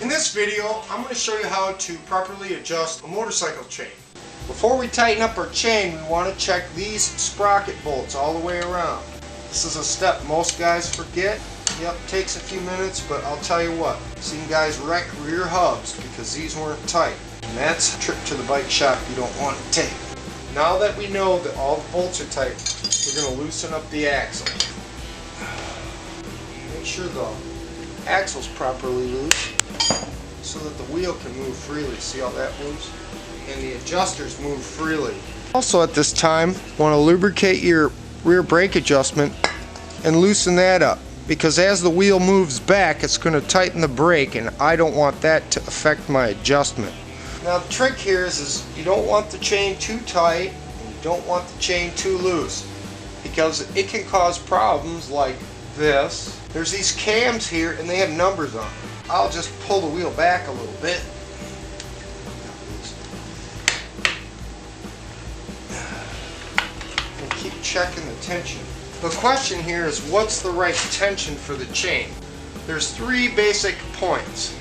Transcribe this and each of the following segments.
In this video, I'm going to show you how to properly adjust a motorcycle chain. Before we tighten up our chain, we want to check these sprocket bolts all the way around. This is a step most guys forget. Yep, takes a few minutes, but I'll tell you what, I've seen guys wreck rear hubs because these weren't tight. And that's a trip to the bike shop you don't want to take. Now that we know that all the bolts are tight, we're going to loosen up the axle. Make sure the axle's properly loose so that the wheel can move freely. See how that moves? And the adjusters move freely. Also at this time, want to lubricate your rear brake adjustment and loosen that up, because as the wheel moves back, it's going to tighten the brake, and I don't want that to affect my adjustment. Now the trick here is you don't want the chain too tight and you don't want the chain too loose, because it can cause problems like this. There's these cams here and they have numbers on them. I'll just pull the wheel back a little bit. And keep checking the tension. The question here is, what's the right tension for the chain? There's three basic points.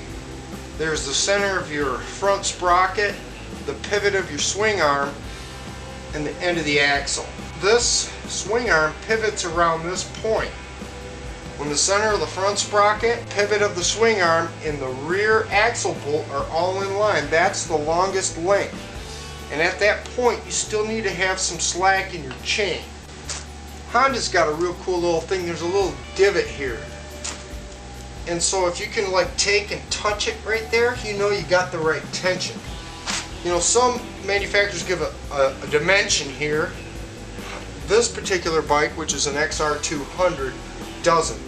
There's the center of your front sprocket, the pivot of your swing arm, and the end of the axle. This swing arm pivots around this point. When the center of the front sprocket, pivot of the swing arm, and the rear axle bolt are all in line, that's the longest length. And at that point, you still need to have some slack in your chain. Honda's got a real cool little thing. There's a little divot here. And so if you can like take and touch it right there, you know you got the right tension. You know, some manufacturers give a dimension here. This particular bike, which is an XR200, doesn't.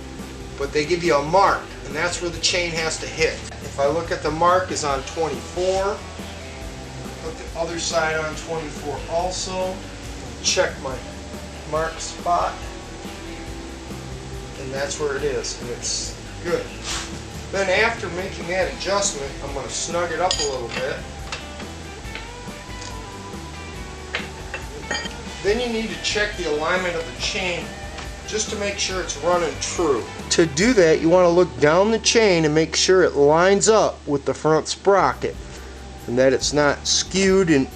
But they give you a mark, and that's where the chain has to hit. If I look at the mark is on 24, put the other side on 24 also, check my mark spot, and that's where it is, and it's good. Then after making that adjustment, I'm going to snug it up a little bit. Then you need to check the alignment of the chain just to make sure it's running true. To do that, you want to look down the chain and make sure it lines up with the front sprocket and that it's not skewed in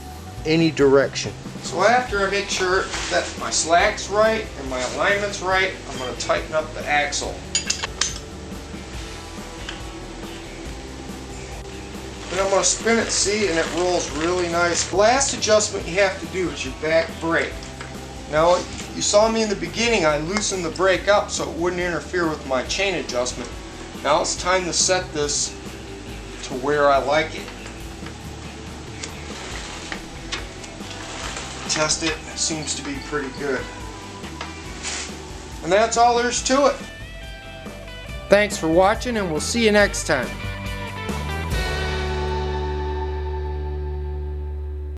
any direction. So after I make sure that my slack's right and my alignment's right, I'm going to tighten up the axle. Then I'm going to spin it, see, and it rolls really nice. The last adjustment you have to do is your back brake. Now, you saw me in the beginning, I loosened the brake up so it wouldn't interfere with my chain adjustment. Now it's time to set this to where I like it. Test it, seems to be pretty good. And that's all there's to it. Thanks for watching, and we'll see you next time.